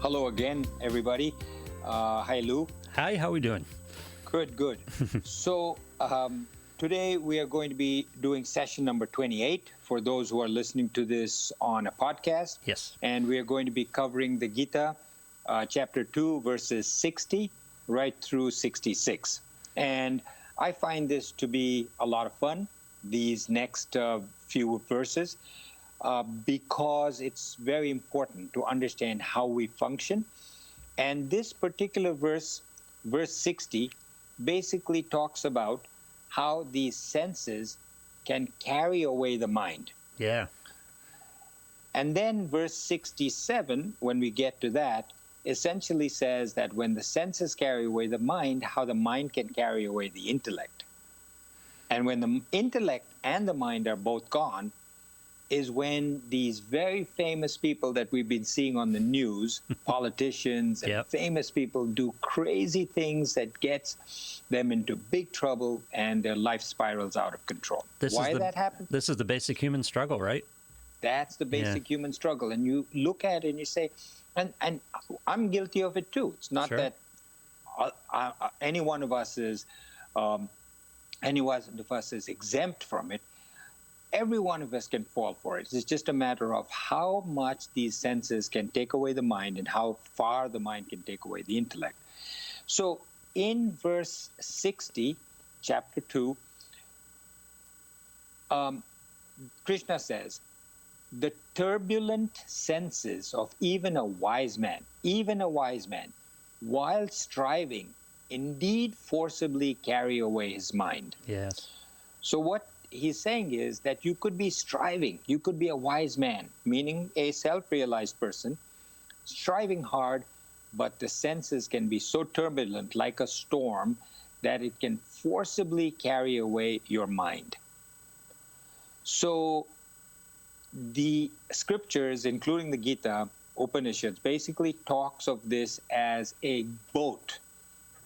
Hello again, everybody. Hi, Lou. Hi, how are we doing? Good, good. So, today we are going to be doing session number 28 for those who are listening to this on a podcast. Yes. And we are going to be covering the Gita, chapter 2, verses 60 right through 66. And I find this to be a lot of fun, these next few verses. Because it's very important to understand how we function. And this particular verse 60, basically talks about how these senses can carry away the mind. Yeah. And then verse 67, when we get to that, essentially says that when the senses carry away the mind, how the mind can carry away the intellect. And when the intellect and the mind are both gone, is when these very famous people that we've been seeing on the news, politicians and Yep. famous people, do crazy things that gets them into big trouble and their life spirals out of control. Why that happens? This is the basic human struggle, right? That's the basic human struggle. And you look at it and you say, and I'm guilty of it too. It's not Sure. that any one of us is exempt from it. Every one of us can fall for it. It's just a matter of how much these senses can take away the mind and how far the mind can take away the intellect. So in verse 60, chapter 2, Krishna says, the turbulent senses of even a wise man, while striving, indeed forcibly carry away his mind. Yes. So what he's saying is that you could be striving, you could be a wise man, meaning a self-realized person, striving hard, but the senses can be so turbulent, like a storm, that it can forcibly carry away your mind. So the scriptures, including the Gita, Upanishads, basically talks of this as a boat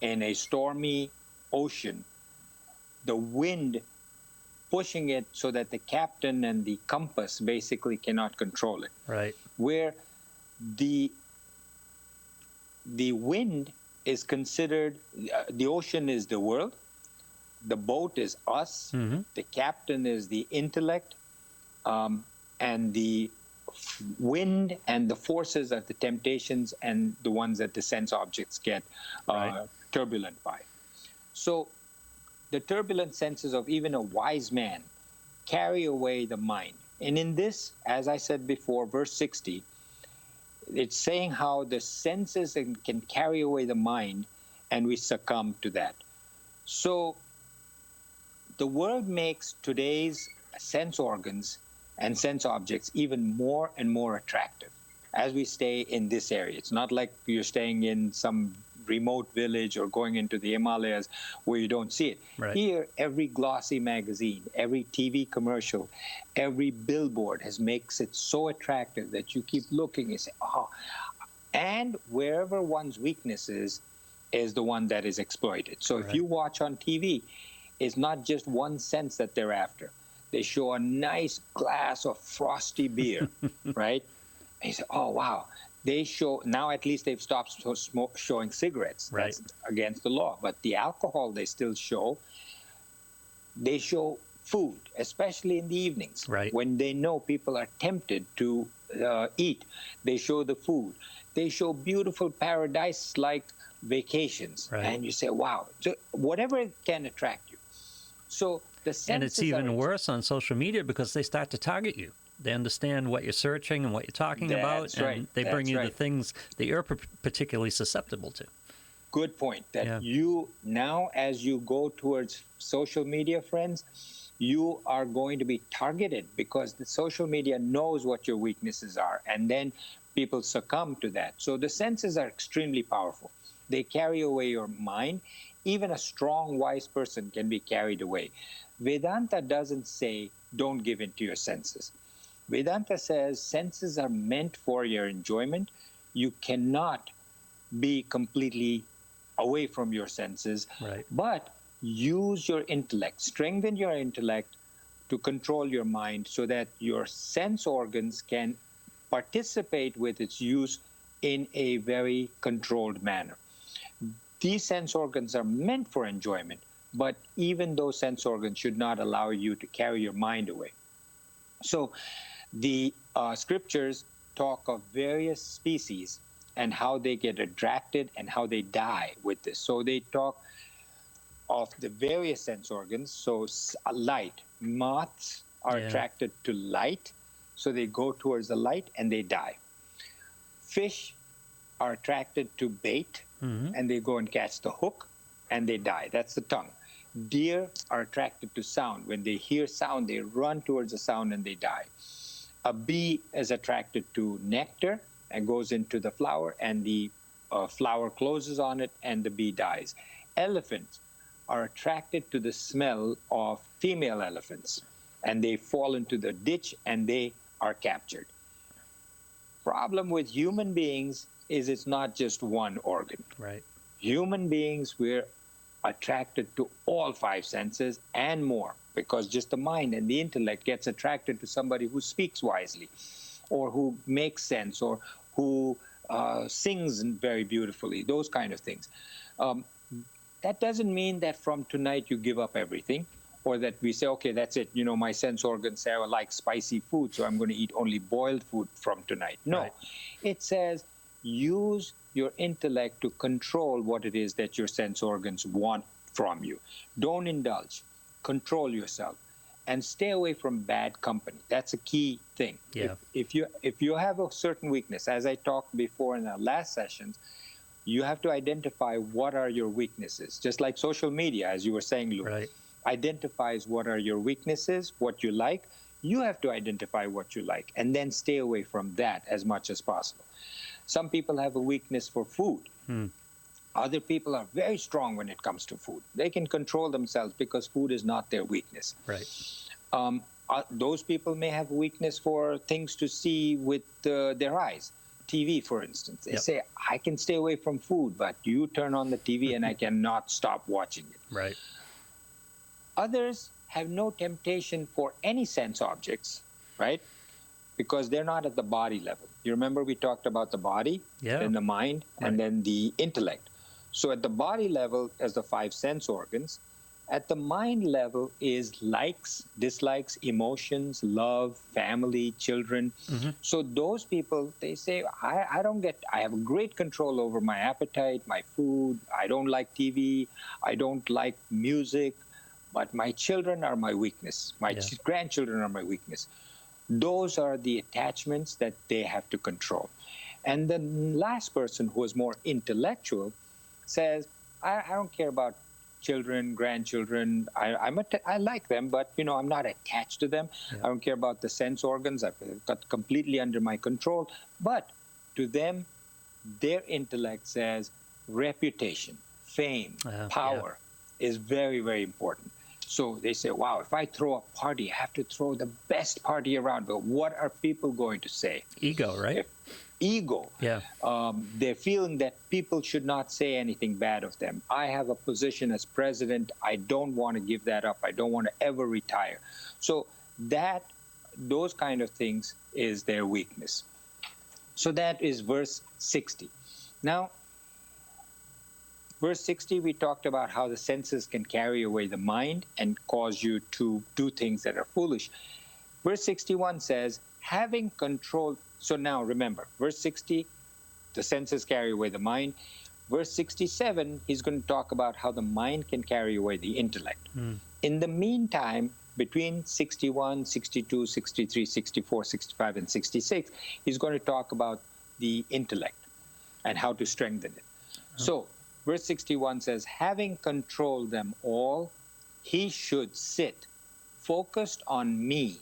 in a stormy ocean. The wind pushing it so that the captain and the compass basically cannot control it. Right. Where the wind is considered, the ocean is the world, the boat is us, the captain is the intellect, and the wind and the forces are the temptations and the ones that the sense objects get turbulent by. So the turbulent senses of even a wise man carry away the mind. And in this, as I said before, verse 60, it's saying how the senses can carry away the mind and we succumb to that. So the world makes today's sense organs and sense objects even more and more attractive as we stay in this area. It's not like you're staying in some remote village or going into the Himalayas where you don't see it. Right. Here, every glossy magazine, every TV commercial, every billboard makes it so attractive that you keep looking and say, oh. And wherever one's weakness is the one that is exploited. So if you watch on TV, it's not just one sense that they're after. They show a nice glass of frosty beer, right? And you say, oh, wow. They show, now at least they've stopped showing cigarettes. Right. That's against the law. But the alcohol they still show. They show food, especially in the evenings. Right. When they know people are tempted to eat, they show the food. They show beautiful paradise-like vacations. Right. And you say, wow. So whatever can attract you. So the senses And it's even worse on social media because they start to target you. They understand what you're searching and what you're talking about, and they bring you the things that you're particularly susceptible to. Good point. That you now, as you go towards social media, friends, you are going to be targeted because the social media knows what your weaknesses are, and then people succumb to that. So the senses are extremely powerful. They carry away your mind. Even a strong, wise person can be carried away. Vedanta doesn't say, don't give in to your senses. Vedanta says senses are meant for your enjoyment. You cannot be completely away from your senses, but use your intellect, strengthen your intellect to control your mind so that your sense organs can participate with its use in a very controlled manner. These sense organs are meant for enjoyment, but even those sense organs should not allow you to carry your mind away. So the scriptures talk of various species and how they get attracted and how they die with this. So they talk of the various sense organs. So light, moths are attracted to light, so they go towards the light and they die. Fish are attracted to bait, and they go and catch the hook and they die. That's the tongue. Deer are attracted to sound. When they hear sound, they run towards the sound and they die. A bee is attracted to nectar and goes into the flower, and the flower closes on it and the bee dies. Elephants are attracted to the smell of female elephants, and they fall into the ditch and they are captured. Problem with human beings is it's not just one organ. Right. Human beings, we're attracted to all five senses and more, because just the mind and the intellect gets attracted to somebody who speaks wisely, or who makes sense, or who sings very beautifully, those kind of things. That doesn't mean that from tonight you give up everything, or that we say, okay, that's it. You know, my sense organs say I like spicy food, so I'm going to eat only boiled food from tonight. No, right. It says use your intellect to control what it is that your sense organs want from you. Don't indulge. Control yourself. And stay away from bad company. That's a key thing. Yeah. If you have a certain weakness, as I talked before in our last sessions, you have to identify what are your weaknesses. Just like social media, as you were saying, Lou, right. Identifies what are your weaknesses, what you like. You have to identify what you like, and then stay away from that as much as possible. Some people have a weakness for food. Other people are very strong when it comes to food. They can control themselves because food is not their weakness. Right. Those people may have a weakness for things to see with their eyes. TV, for instance. They say, I can stay away from food, but you turn on the TV and I cannot stop watching it. Right. Others have no temptation for any sense objects, right? Because they're not at the body level. You remember we talked about the body, then the mind, and then the intellect. So at the body level, as the five sense organs, at the mind level is likes, dislikes, emotions, love, family, children. So those people, they say, I have great control over my appetite, my food. I don't like TV. I don't like music. But my children are my weakness. My grandchildren are my weakness. Those are the attachments that they have to control. And the last person, who is more intellectual, says, I don't care about children, grandchildren. I like them, but I'm not attached to them. I don't care about the sense organs. I've got completely under my control. But to them, their intellect says reputation, fame, power is very, very important. So they say, wow, if I throw a party, I have to throw the best party around. But what are people going to say? Ego, right? Ego. Yeah. They're feeling that people should not say anything bad of them. I have a position as president. I don't want to give that up. I don't want to ever retire. So those kind of things is their weakness. So that is verse 60. Now, verse 60, we talked about how the senses can carry away the mind and cause you to do things that are foolish. Verse 61 says, having control. So now remember, verse 60, the senses carry away the mind. Verse 67, he's going to talk about how the mind can carry away the intellect. In the meantime, between 61, 62, 63, 64, 65, and 66, he's going to talk about the intellect and how to strengthen it. So, verse 61 says, having controlled them all, he should sit focused on me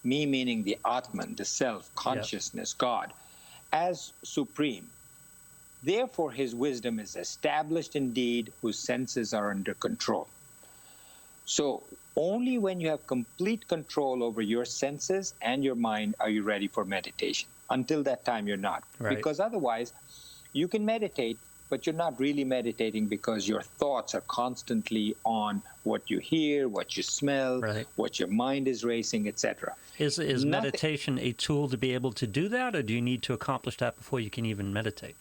meaning the Atman, the self, consciousness, God, as supreme. Therefore, his wisdom is established indeed, whose senses are under control. So only when you have complete control over your senses and your mind are you ready for meditation. Until that time, you're not. Right. Because otherwise, you can meditate but you're not really meditating because your thoughts are constantly on what you hear, what you smell, what your mind is racing, etc. Is meditation a tool to be able to do that, or do you need to accomplish that before you can even meditate?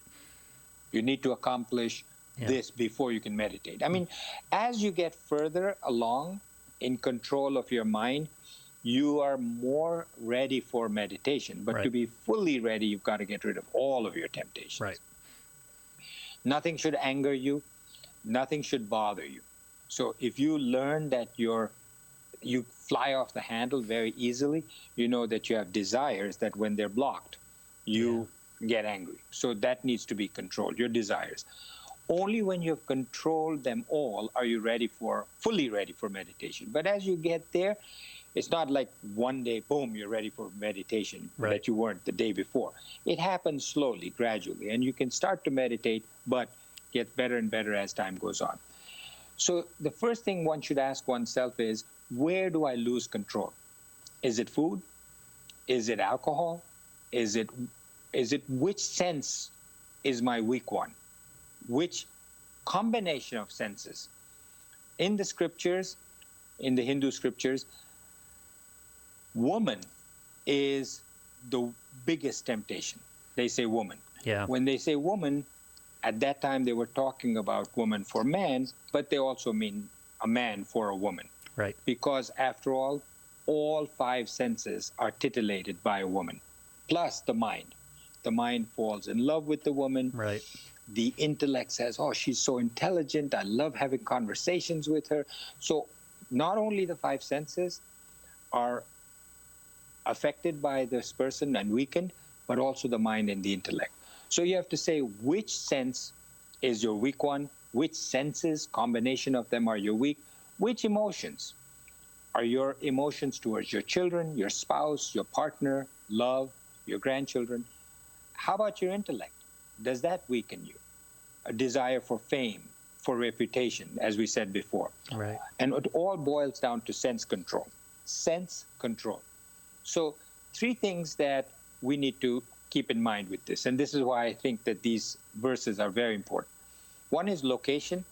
You need to accomplish this before you can meditate. I mean, as you get further along in control of your mind, you are more ready for meditation. But to be fully ready, you've got to get rid of all of your temptations. Right. Nothing should anger you. Nothing should bother you. So if you learn that you fly off the handle very easily, you know that you have desires that when they're blocked, you get angry. So that needs to be controlled, your desires. Only when you've controlled them all are you fully ready for meditation. But as you get there, it's not like one day, boom, you're ready for meditation that you weren't the day before. It happens slowly, gradually, and you can start to meditate, but get better and better as time goes on. So the first thing one should ask oneself is, where do I lose control? Is it food? Is it alcohol? Is it which sense is my weak one? Which combination of senses? In the scriptures, in the Hindu scriptures, woman is the biggest temptation. They say woman. Yeah. When they say woman, at that time they were talking about woman for man, but they also mean a man for a woman. Right. Because after all 5 senses are titillated by a woman, plus the mind. The mind falls in love with the woman. Right. The intellect says, oh, she's so intelligent. I love having conversations with her. So not only the 5 senses are affected by this person and weakened, but also the mind and the intellect. So you have to say which sense is your weak one, which senses, combination of them are your weak, which emotions are your emotions towards your children, your spouse, your partner, love, your grandchildren. How about your intellect? Does that weaken you? A desire for fame, for reputation, as we said before. Right. And it all boils down to sense control. Sense control. So 3 things that we need to keep in mind with this. And this is why I think that these verses are very important. One is location.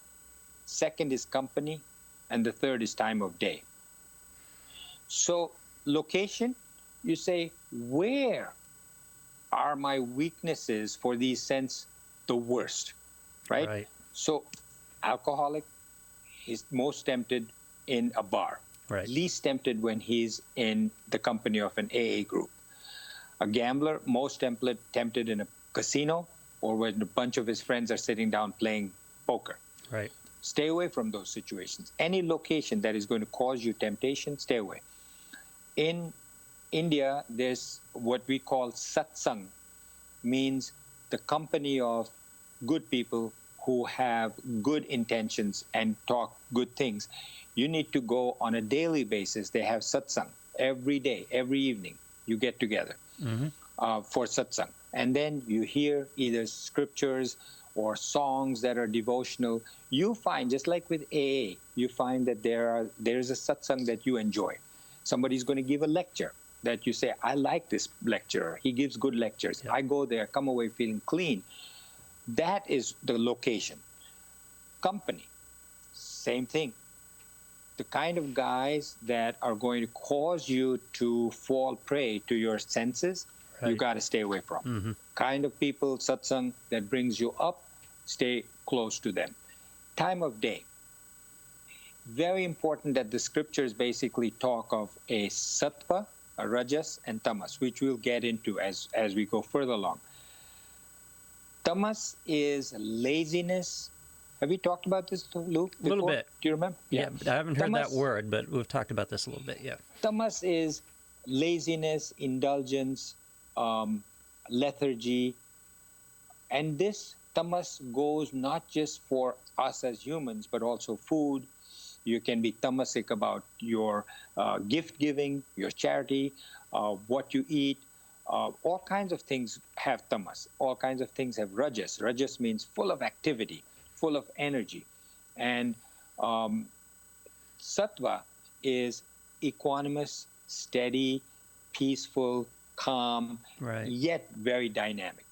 Second is company. And the third is time of day. So location, you say, where are my weaknesses for these sense the worst, right? So alcoholic is most tempted in a bar, least tempted when he's in the company of an AA group. A gambler, most tempted in a casino or when a bunch of his friends are sitting down playing poker. Right. Stay away from those situations. Any location that is going to cause you temptation, stay away. In India, there's what we call satsang, means the company of good people who have good intentions and talk good things. You need to go on a daily basis. They have satsang every day, every evening. You get together for satsang. And then you hear either scriptures or songs that are devotional. You find, just like with AA, you find that there's a satsang that you enjoy. Somebody's going to give a lecture that you say, I like this lecturer. He gives good lectures. I go there, come away feeling clean. That is the location. Company, same thing. The kind of guys that are going to cause you to fall prey to your senses, you got to stay away from. Kind of people, satsang, that brings you up, stay close to them. Time of day. Very important that the scriptures basically talk of a sattva, a rajas, and tamas, which we'll get into as we go further along. Tamas is laziness. Have we talked about this, Luke, before? A little bit. Do you remember? Yeah, but I haven't heard that word, but we've talked about this a little bit, yeah. Tamas is laziness, indulgence, lethargy. And this tamas goes not just for us as humans, but also food. You can be tamasic about your gift giving, your charity, what you eat. All kinds of things have tamas. All kinds of things have rajas. Rajas means full of activity, full of energy. And sattva is equanimous, steady, peaceful, calm, yet very dynamic.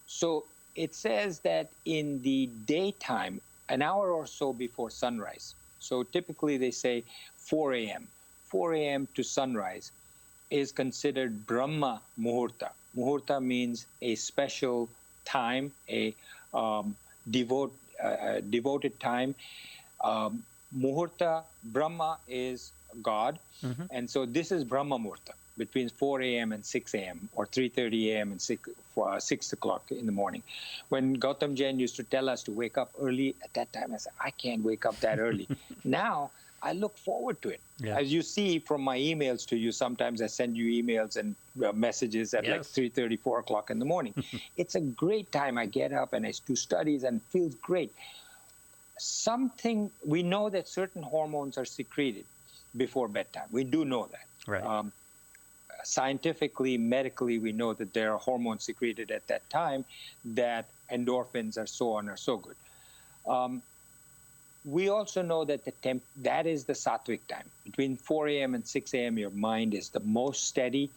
So it says that in the daytime, an hour or so before sunrise, so typically they say 4 a.m., 4 a.m. to sunrise is considered Brahma Muhurta. Muhurta means a special time, a devoted time. Muhurta, Brahma is God, and so this is Brahma Muhurta, between 4 a.m. and 6 a.m. or 3:30 a.m. and 6 o'clock in the morning. When Gautam Jain used to tell us to wake up early, at that time I said, I can't wake up that early. Now, I look forward to it. Yeah. As you see from my emails to you, sometimes I send you emails and messages at like 3:30, 4 o'clock in the morning. It's a great time. I get up and I do studies and it feels great. We know that certain hormones are secreted before bedtime. We do know that. Right. Scientifically, medically, we know that there are hormones secreted at that time, that endorphins are so on are so good. We also know that that is the sattvic time. Between 4 a.m. and 6 a.m., your mind is the most steady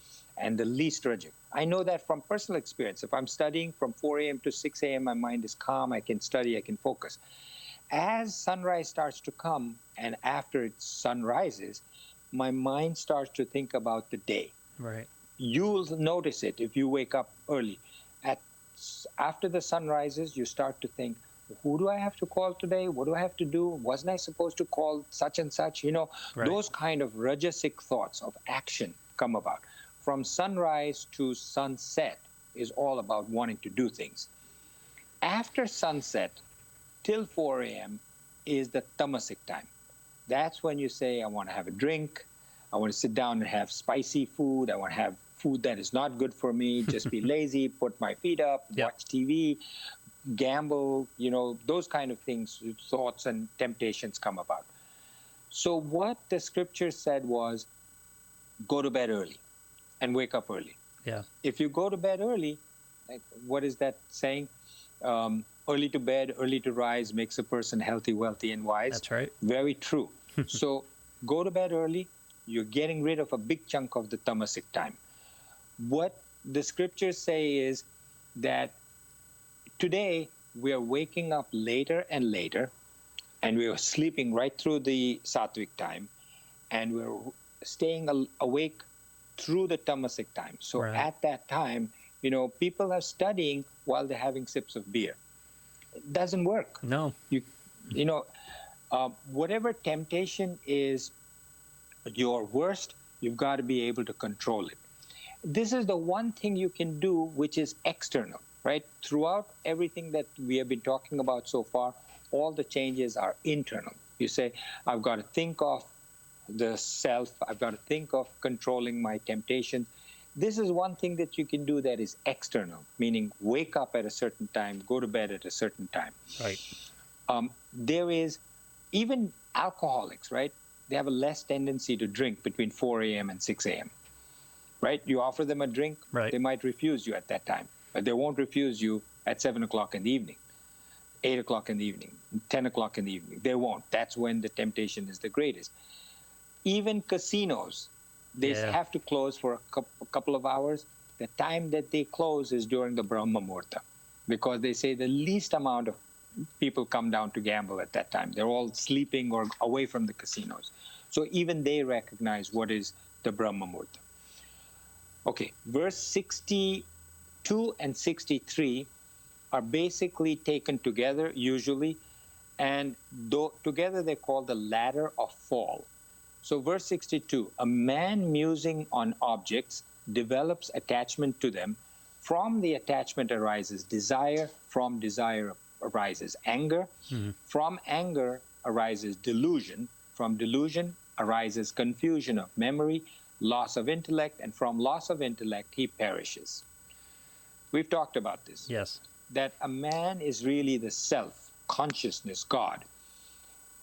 and the least rajik. I know that from personal experience. If I'm studying from 4 a.m. to 6 a.m., my mind is calm, I can study, I can focus. As sunrise starts to come, and after sun rises, my mind starts to think about the day. Right. You'll notice it if you wake up early. After the sun rises, you start to think, who do I have to call today? What do I have to do? Wasn't I supposed to call such and such? You know, those kind of rajasic thoughts of action come about. From sunrise to sunset is all about wanting to do things. After sunset, till 4 a.m. is the tamasic time. That's when you say, I want to have a drink, I want to sit down and have spicy food, I want to have food that is not good for me, just be lazy, put my feet up, watch TV, gamble, you know, those kind of things, thoughts and temptations come about. So what the scripture said was, go to bed early and wake up early. Yeah. If you go to bed early, like, what is that saying? Early to bed, early to rise makes a person healthy, wealthy, and wise. That's right. Very true. So go to bed early. You're getting rid of a big chunk of the tamasic time. What the scriptures say is that today we are waking up later and later, and we are sleeping right through the sattvic time, and we're staying awake through the tamasic time. So at that time, you know, people are studying while they're having sips of beer. It doesn't work. No. You know, whatever temptation is your worst, you've got to be able to control it. This is the one thing you can do which is external, right? Throughout everything that we have been talking about so far, all the changes are internal. You say, I've got to think of the self, I've got to think of controlling my temptation. This is one thing that you can do that is external, meaning wake up at a certain time, go to bed at a certain time. Right. There is, even alcoholics, right? They have a less tendency to drink between 4 a.m. and 6 a.m., right? You offer them a drink, they might refuse you at that time, but they won't refuse you at 7 o'clock in the evening, 8 o'clock in the evening, 10 o'clock in the evening. They won't. That's when the temptation is the greatest. Even casinos, they have to close for a couple of hours. The time that they close is during the Brahma Muhurta, because they say the least amount of people come down to gamble at that time. They're all sleeping or away from the casinos. So even they recognize what is the Brahma Muhurta. Okay, verse 62 and 63 are basically taken together usually, and together they're called the ladder of fall. So verse 62, a man musing on objects develops attachment to them. From the attachment arises desire. From desire arises anger. From anger arises delusion. From delusion arises confusion of memory, loss of intellect, and from loss of intellect he perishes. We've talked about this. Yes. That a man is really the self, consciousness, God.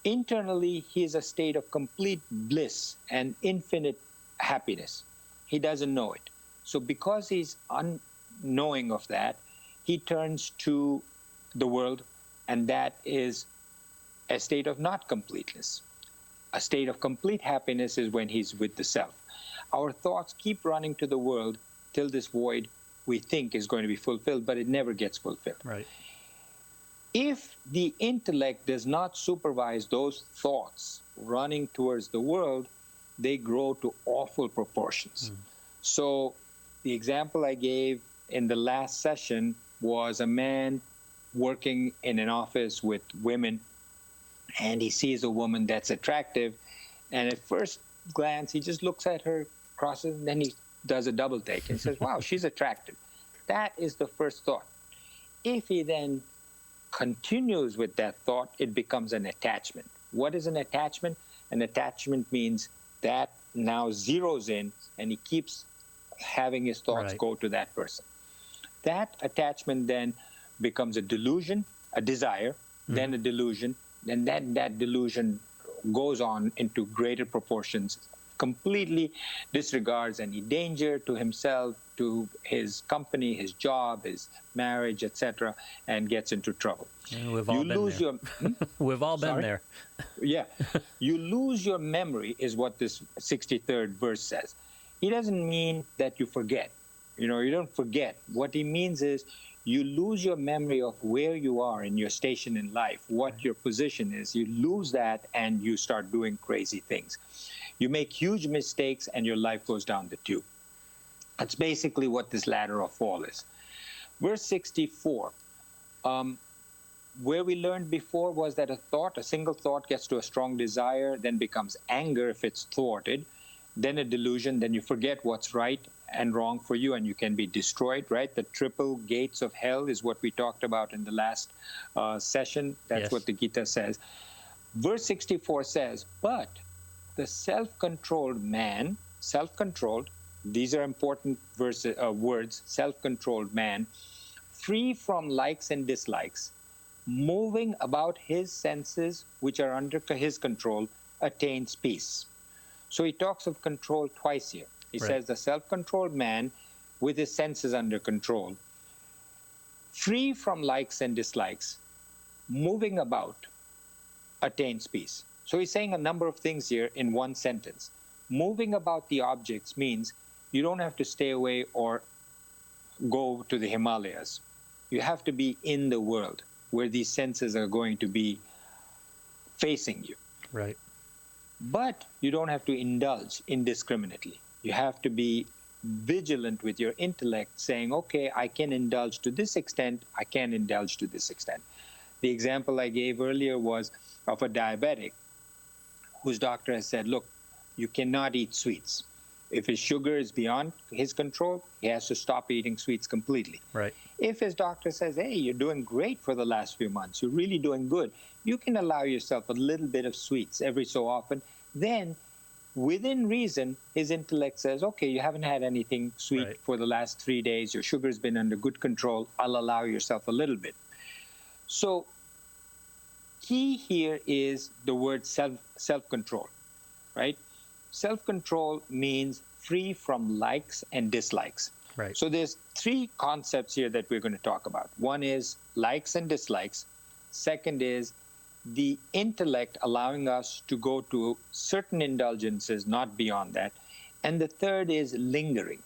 Internally, he is a state of complete bliss and infinite happiness. He doesn't know it. So because he's unknowing of that, he turns to the world, and that is a state of not completeness. A state of complete happiness is when he's with the self. Our thoughts keep running to the world till this void we think is going to be fulfilled, but it never gets fulfilled. Right. If the intellect does not supervise those thoughts running towards the world, they grow to awful proportions. So the example I gave in the last session was a man working in an office with women, and he sees a woman that's attractive, and at first glance, he just looks at her, crosses, and then he does a double take and says, wow, she's attractive. That is the first thought. If he then continues with that thought, it becomes an attachment. What is an attachment? An attachment means that now zeroes in, and he keeps having his thoughts go to that person. That attachment then becomes a delusion, a desire, then a delusion, and then that delusion goes on into greater proportions, completely disregards any danger to himself, to his company, his job, his marriage, etc., and gets into trouble. Yeah, we've all been there. We've all been there. Yeah. You lose your memory is what this 63rd verse says. He doesn't mean that you forget. You don't forget. What he means is you lose your memory of where you are in your station in life, what your position is. You lose that, and you start doing crazy things. You make huge mistakes, and your life goes down the tube. That's basically what this ladder of fall is. Verse 64, where we learned before was that a single thought gets to a strong desire, then becomes anger if it's thwarted, then a delusion, then you forget what's right and wrong for you, and you can be destroyed, right? The triple gates of hell is what we talked about in the last session. That's what the Gita says. Verse 64 says, but the self-controlled man, self-controlled, these are important words, self-controlled man, free from likes and dislikes, moving about his senses, which are under his control, attains peace. So he talks of control twice here. He says the self-controlled man with his senses under control, free from likes and dislikes, moving about, attains peace. So he's saying a number of things here in one sentence. Moving about the objects means you don't have to stay away or go to the Himalayas. You have to be in the world where these senses are going to be facing you. Right. But you don't have to indulge indiscriminately. You have to be vigilant with your intellect, saying, okay, I can indulge to this extent, I can indulge to this extent. The example I gave earlier was of a diabetic whose doctor has said, look, you cannot eat sweets. If his sugar is beyond his control, he has to stop eating sweets completely. Right. If his doctor says, hey, you're doing great for the last few months, you're really doing good, you can allow yourself a little bit of sweets every so often, then within reason, his intellect says, okay, you haven't had anything sweet for the last 3 days, your sugar's been under good control, I'll allow yourself a little bit. So key here is the word self-control, right? Self-control means free from likes and dislikes. Right. So there's three concepts here that we're going to talk about. One is likes and dislikes. Second is the intellect allowing us to go to certain indulgences, not beyond that. And the third is lingering.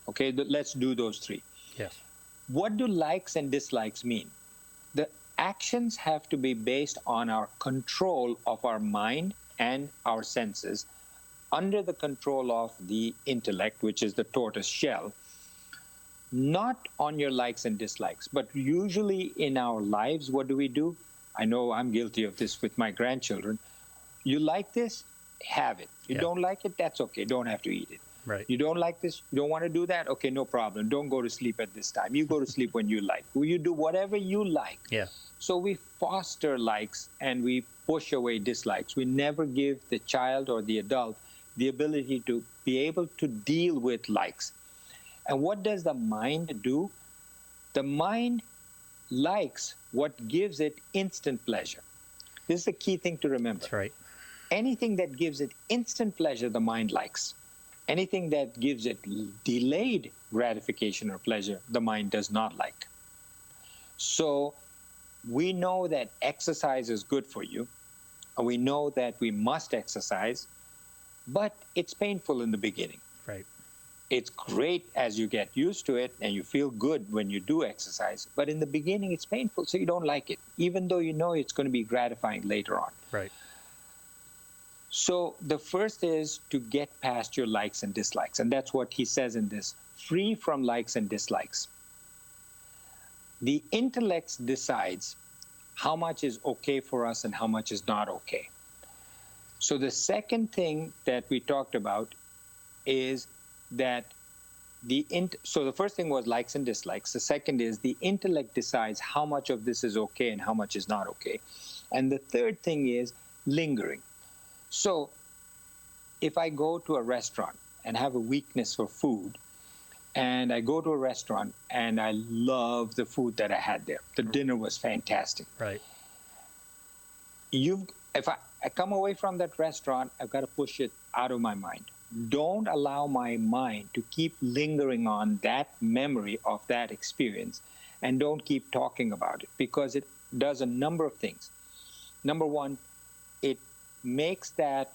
Okay, let's do those three. Yes. What do likes and dislikes mean? The actions have to be based on our control of our mind and our senses, under the control of the intellect, which is the tortoise shell, not on your likes and dislikes. But usually in our lives, what do? I know I'm guilty of this with my grandchildren. You like this? Have it. You don't like it? That's okay. Don't have to eat it. Right. You don't like this? You don't want to do that? Okay, no problem. Don't go to sleep at this time. You go to sleep when you like. Will you do whatever you like? Yeah. So we foster likes and we push away dislikes. We never give the child or the adult the ability to be able to deal with likes. And what does the mind do? The mind likes what gives it instant pleasure. This is the key thing to remember. That's right. Anything that gives it instant pleasure, the mind likes. Anything that gives it delayed gratification or pleasure, the mind does not like. So we know that exercise is good for you, and we know that we must exercise, but it's painful in the beginning. Right. It's great as you get used to it and you feel good when you do exercise. But in the beginning, it's painful, so you don't like it, even though you know it's going to be gratifying later on. Right. So the first is to get past your likes and dislikes. And that's what he says in this, free from likes and dislikes. The intellect decides how much is okay for us and how much is not okay. So the second thing that we talked about is that so the first thing was likes and dislikes. The second is the intellect decides how much of this is okay and how much is not okay. And the third thing is lingering. So if I go to a restaurant and have a weakness for food, and I go to a restaurant and I love the food that I had there, the dinner was fantastic. Right. If I come away from that restaurant, I've got to push it out of my mind. Don't allow my mind to keep lingering on that memory of that experience, and don't keep talking about it, because it does a number of things. Number one, it makes that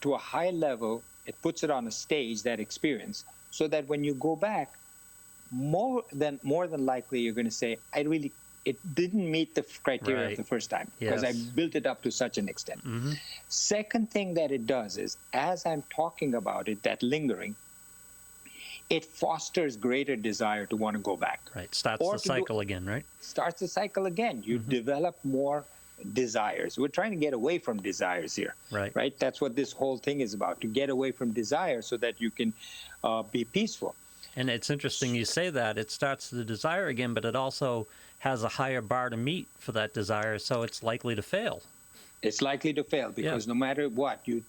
to a high level. It puts it on a stage, that experience, so that when you go back, more than likely you're going to say, it didn't meet the criteria of the first time, because I built it up to such an extent. Mm-hmm. Second thing that it does is, as I'm talking about it, that lingering, it fosters greater desire to want to go back. Right. Starts the cycle again, right? Starts the cycle again. You develop more desires. We're trying to get away from desires here. Right? That's what this whole thing is about, to get away from desire so that you can be peaceful. And it's interesting you say that. It starts the desire again, but it also has a higher bar to meet for that desire, so it's likely to fail. It's likely to fail because no matter what, you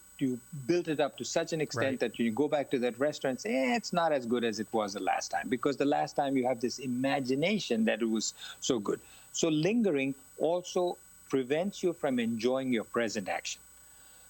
built it up to such an extent that you go back to that restaurant and say, it's not as good as it was the last time, because the last time you have this imagination that it was so good. So lingering also prevents you from enjoying your present action.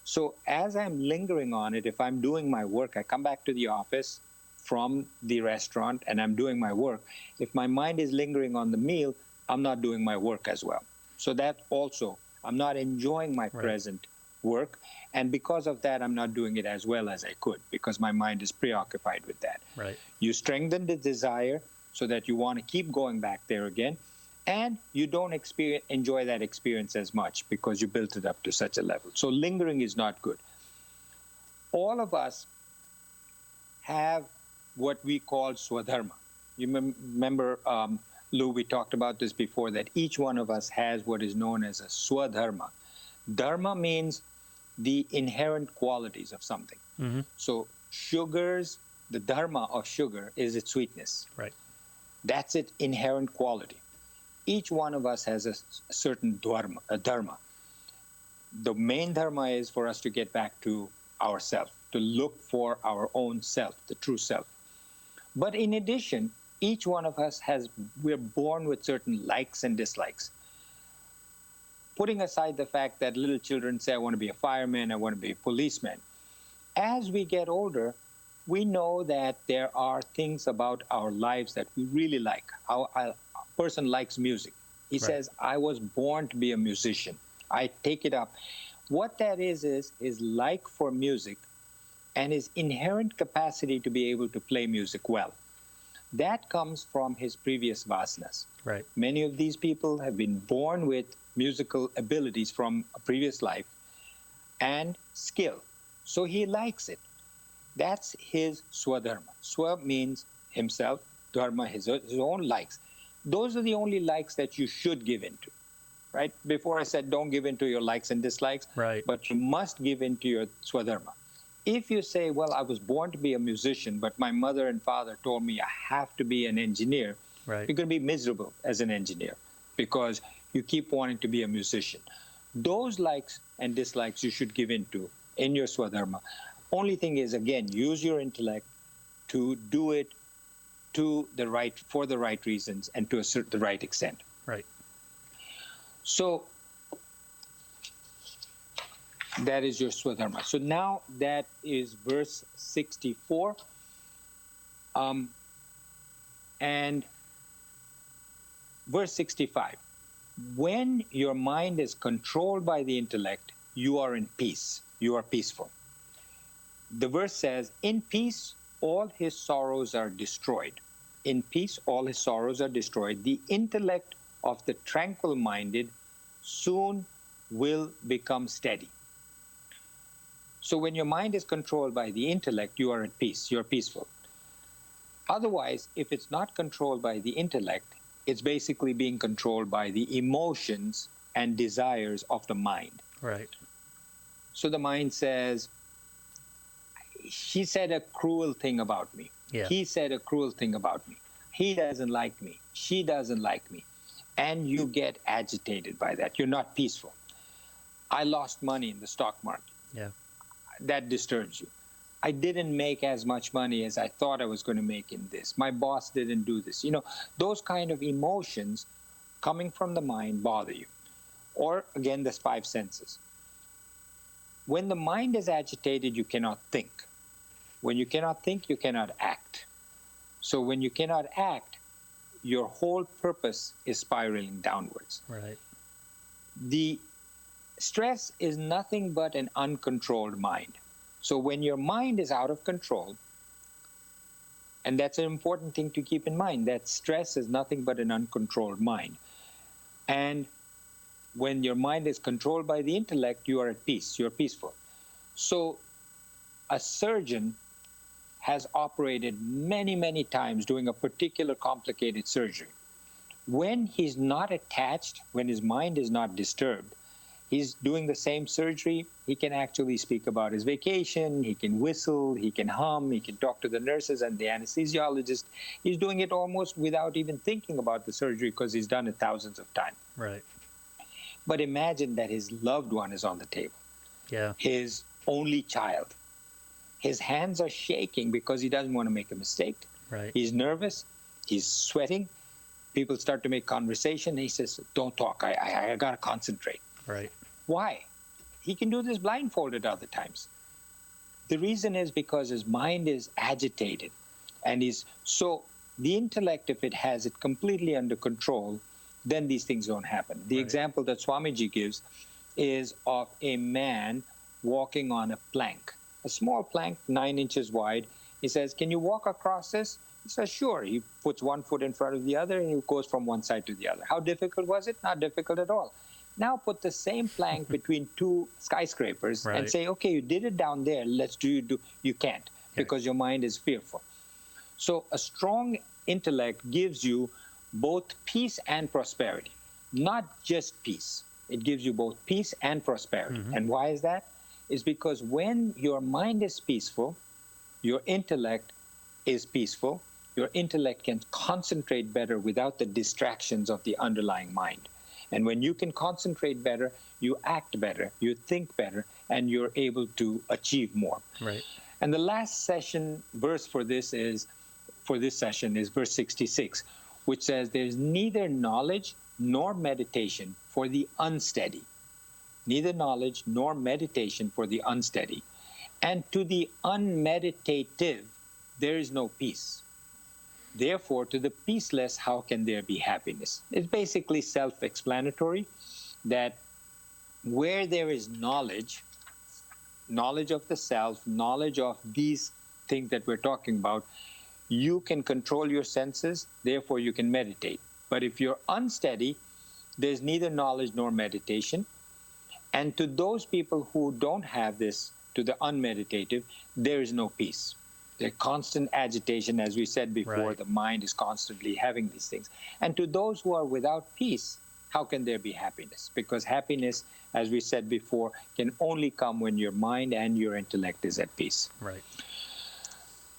So as I'm lingering on it, if I'm doing my work, I come back to the office from the restaurant and I'm doing my work. If my mind is lingering on the meal, I'm not doing my work as well. So that also, I'm not enjoying my present work. And because of that, I'm not doing it as well as I could, because my mind is preoccupied with that. Right. You strengthen the desire so that you want to keep going back there again. And you don't enjoy that experience as much because you built it up to such a level. So lingering is not good. All of us have what we call swadharma. You remember, Lou, we talked about this before, that each one of us has what is known as a swadharma. Dharma means the inherent qualities of something. Mm-hmm. So sugars, the dharma of sugar is its sweetness. Right. That's its inherent quality. Each one of us has a certain dharma. The main dharma is for us to get back to ourself, to look for our own self, the true self. But in addition, each one of us we're born with certain likes and dislikes. Putting aside the fact that little children say, I want to be a fireman, I want to be a policeman. As we get older, we know that there are things about our lives that we really like. A person likes music. He says, I was born to be a musician. I take it up. What that is his like for music and his inherent capacity to be able to play music well. That comes from his previous vasanas. Right. Many of these people have been born with musical abilities from a previous life and skill. So he likes it. That's his swadharma. Swa means himself, dharma, his own likes. Those are the only likes that you should give into, right? Before I said don't give into your likes and dislikes, but you must give into your swadharma. If you say, well, I was born to be a musician, but my mother and father told me I have to be an engineer, you're going to be miserable as an engineer because you keep wanting to be a musician. Those likes and dislikes you should give into in your swadharma. Only thing is, again, use your intellect to do it for the right reasons and to the right extent. Right. So that is your swadharma. So now that is verse 64. And verse 65. When your mind is controlled by the intellect, you are in peace. You are peaceful. the verse says, in peace, all his sorrows are destroyed. In peace, all his sorrows are destroyed. The intellect of the tranquil-minded soon will become steady. So when your mind is controlled by the intellect, you are at peace, you're peaceful. Otherwise, if it's not controlled by the intellect, it's basically being controlled by the emotions and desires of the mind. Right. So the mind says, she said a cruel thing about me. Yeah. He said a cruel thing about me. He doesn't like me. She doesn't like me. And you get agitated by that. You're not peaceful. I lost money in the stock market. Yeah. That disturbs you. I didn't make as much money as I thought I was going to make in this. My boss didn't do this. You know, those kind of emotions coming from the mind bother you. Or again, there's 5 senses. When the mind is agitated, you cannot think. When you cannot think, you cannot act. So when you cannot act, your whole purpose is spiraling downwards. Right. The stress is nothing but an uncontrolled mind. So when your mind is out of control, and that's an important thing to keep in mind, that stress is nothing but an uncontrolled mind. And when your mind is controlled by the intellect, you are at peace, you're peaceful. So a surgeon has operated many, many times doing a particular complicated surgery. When he's not attached, when his mind is not disturbed, he's doing the same surgery, he can actually speak about his vacation, he can whistle, he can hum, he can talk to the nurses and the anesthesiologist. He's doing it almost without even thinking about the surgery because he's done it thousands of times. Right. But imagine that his loved one is on the table. Yeah. His only child. His hands are shaking because he doesn't want to make a mistake. Right. He's nervous. He's sweating. People start to make conversation. He says, don't talk. I got to concentrate. Right. Why? He can do this blindfolded other times. The reason is because his mind is agitated. And so the intellect, if it has it completely under control, then these things don't happen. The example that Swamiji gives is of a man walking on a plank, a small plank, 9 inches wide. He says, can you walk across this? He says, sure. He puts one foot in front of the other and he goes from one side to the other. How difficult was it? Not difficult at all. Now put the same plank between 2 skyscrapers and say, okay, you did it down there. You can't because your mind is fearful. So a strong intellect gives you both peace and prosperity, not just peace. It gives you both peace and prosperity. Mm-hmm. And why is that? It's because when your mind is peaceful, your intellect is peaceful. Your intellect can concentrate better without the distractions of the underlying mind. And when you can concentrate better, you act better, you think better, and you're able to achieve more. Right. And the last verse for this session is verse 66, which says, there's neither knowledge nor meditation for the unsteady. Neither knowledge nor meditation for the unsteady. And to the unmeditative, there is no peace. Therefore, to the peaceless, how can there be happiness? It's basically self-explanatory that where there is knowledge of the self, knowledge of these things that we're talking about, you can control your senses, therefore you can meditate. But if you're unsteady, there's neither knowledge nor meditation. And to those people who don't have this, to the unmeditative, there is no peace. There's constant agitation, as we said before, the mind is constantly having these things. And to those who are without peace, how can there be happiness? Because happiness, as we said before, can only come when your mind and your intellect is at peace. Right.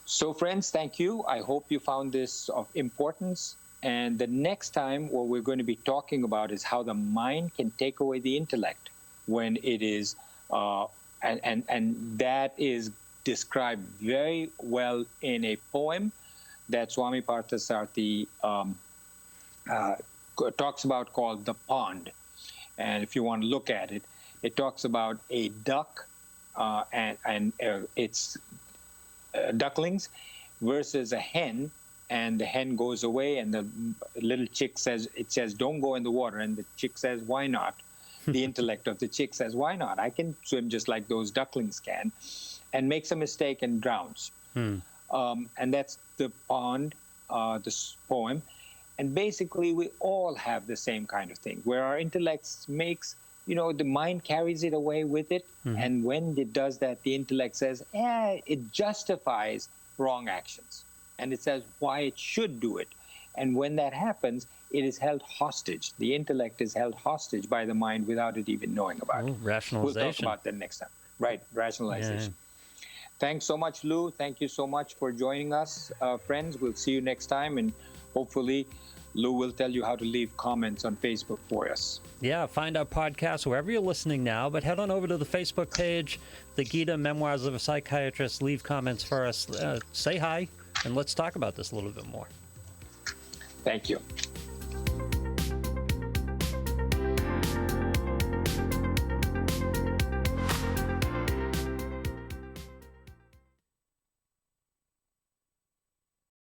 So friends, thank you. I hope you found this of importance. And the next time, what we're going to be talking about is how the mind can take away the intellect when it is, and that is described very well in a poem that Swami Parthasarathi talks about called The Pond. And if you want to look at it, it talks about a duck and its ducklings versus a hen, and the hen goes away and the little chick says, don't go in the water, and the chick says, why not? The intellect of the chick says, why not? I can swim just like those ducklings can. and makes a mistake and drowns. And that's the pond, this poem. And basically, we all have the same kind of thing, where our intellect makes, the mind carries it away with it. And when it does that, the intellect says, it justifies wrong actions. And it says why it should do it. And when that happens, it is held hostage. The intellect is held hostage by the mind without it even knowing about it. Rationalization. We'll talk about that next time. Right, rationalization. Yeah. Thanks so much, Lou. Thank you so much for joining us, friends. We'll see you next time, and hopefully Lou will tell you how to leave comments on Facebook for us. Yeah, find our podcast wherever you're listening now, but head on over to the Facebook page, The Gita Memoirs of a Psychiatrist. Leave comments for us. Say hi, and let's talk about this a little bit more. Thank you.